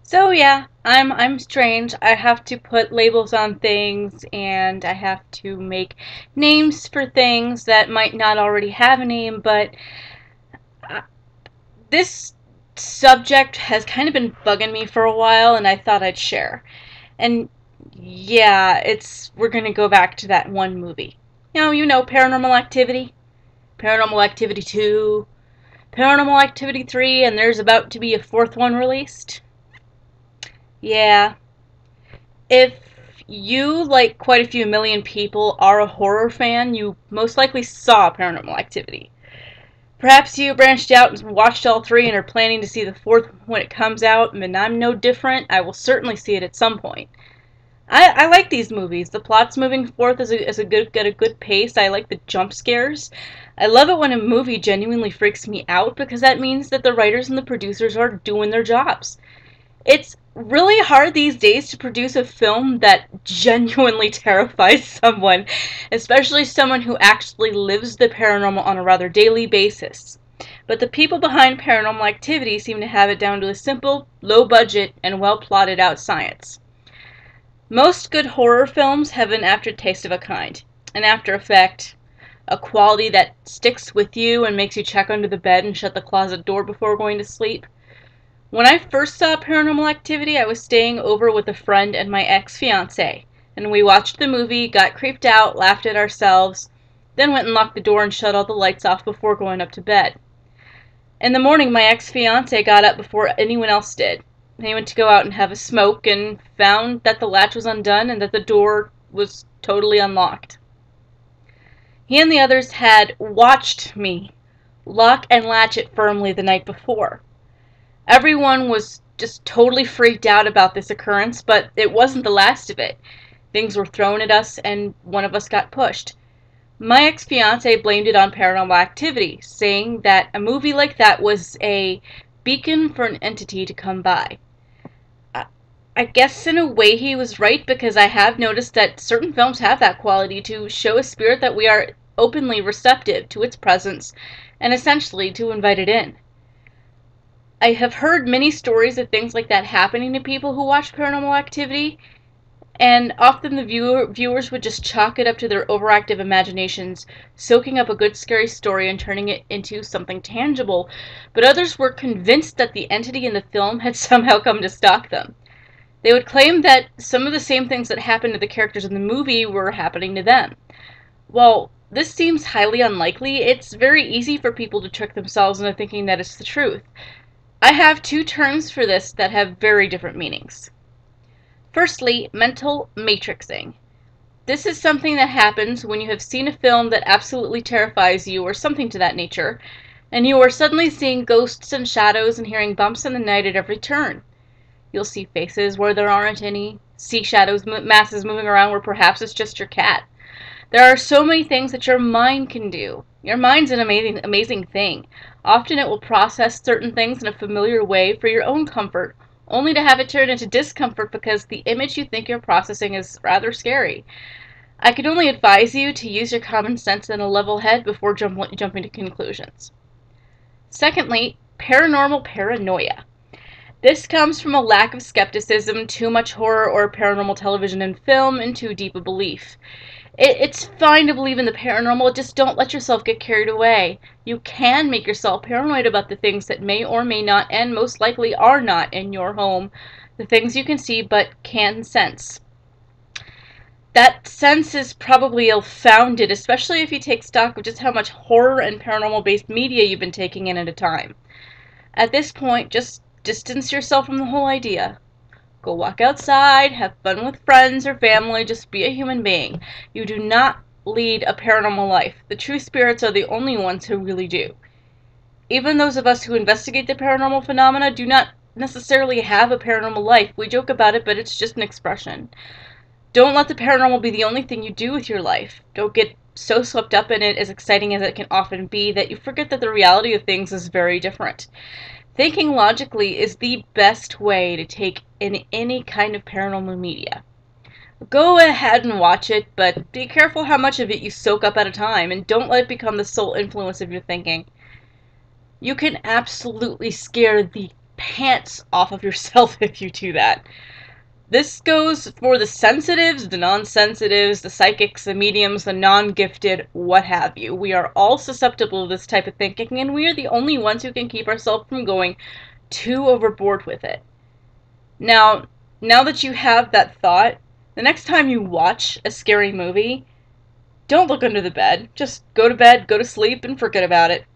So yeah, I'm strange. I have to put labels on things and I have to make names for things that might not already have a name, but uh, this subject has kind of been bugging me for a while and I thought I'd share. And yeah, it's we're going to go back to that one movie. You know Paranormal Activity, Paranormal Activity 2, Paranormal Activity 3, and there's about to be a fourth one released. Yeah, if you, like quite a few million people, are a horror fan, you most likely saw Paranormal Activity. Perhaps you branched out and watched all three and are planning to see the fourth when it comes out, and I'm no different. I will certainly see it at some point. I like these movies. The plot's moving forth at a good pace. I like the jump scares. I love it when a movie genuinely freaks me out because that means that the writers and the producers are doing their jobs. It's really hard these days to produce a film that genuinely terrifies someone, especially someone who actually lives the paranormal on a rather daily basis. But the people behind Paranormal Activity seem to have it down to a simple, low budget, and well plotted out science. Most good horror films have an aftertaste of a kind, an after effect, a quality that sticks with you and makes you check under the bed and shut the closet door before going to sleep. When I first saw Paranormal Activity, I was staying over with a friend and my ex-fiance, and we watched the movie, got creeped out, laughed at ourselves, then went and locked the door and shut all the lights off before going up to bed. In the morning, my ex-fiance got up before anyone else did. He went to go out and have a smoke and found that the latch was undone and that the door was totally unlocked. He and the others had watched me lock and latch it firmly the night before. Everyone was just totally freaked out about this occurrence, but it wasn't the last of it. Things were thrown at us, and one of us got pushed. My ex-fiance blamed it on Paranormal Activity, saying that a movie like that was a beacon for an entity to come by. I guess in a way he was right, because I have noticed that certain films have that quality to show a spirit that we are openly receptive to its presence and essentially to invite it in. I have heard many stories of things like that happening to people who watch Paranormal Activity, and often the viewers would just chalk it up to their overactive imaginations, soaking up a good scary story and turning it into something tangible, but others were convinced that the entity in the film had somehow come to stalk them. They would claim that some of the same things that happened to the characters in the movie were happening to them. While this seems highly unlikely, it's very easy for people to trick themselves into thinking that it's the truth. I have two terms for this that have very different meanings. Firstly, mental matrixing. This is something that happens when you have seen a film that absolutely terrifies you or something to that nature, and you are suddenly seeing ghosts and shadows and hearing bumps in the night at every turn. You'll see faces where there aren't any, see shadows, masses moving around where perhaps it's just your cat. There are so many things that your mind can do. Your mind's an amazing thing. Often it will process certain things in a familiar way for your own comfort, only to have it turn into discomfort because the image you think you're processing is rather scary. I can only advise you to use your common sense and a level head before jumping to conclusions. Secondly, paranormal paranoia. This comes from a lack of skepticism, too much horror or paranormal television and film, and too deep a belief. It's fine to believe in the paranormal, just don't let yourself get carried away. You can make yourself paranoid about the things that may or may not, and most likely are not, in your home. The things you can see but can sense. That sense is probably ill-founded, especially if you take stock of just how much horror and paranormal-based media you've been taking in at a time. At this point, just distance yourself from the whole idea. Go walk outside, have fun with friends or family, just be a human being. You do not lead a paranormal life. The true spirits are the only ones who really do. Even those of us who investigate the paranormal phenomena do not necessarily have a paranormal life. We joke about it, but it's just an expression. Don't let the paranormal be the only thing you do with your life. Don't get so swept up in it, as exciting as it can often be, that you forget that the reality of things is very different. Thinking logically is the best way to take in any kind of paranormal media. Go ahead and watch it, but be careful how much of it you soak up at a time, and don't let it become the sole influence of your thinking. You can absolutely scare the pants off of yourself if you do that. This goes for the sensitives, the non-sensitives, the psychics, the mediums, the non-gifted, what have you. We are all susceptible to this type of thinking, and we are the only ones who can keep ourselves from going too overboard with it. Now that you have that thought, the next time you watch a scary movie, don't look under the bed. Just go to bed, go to sleep, and forget about it.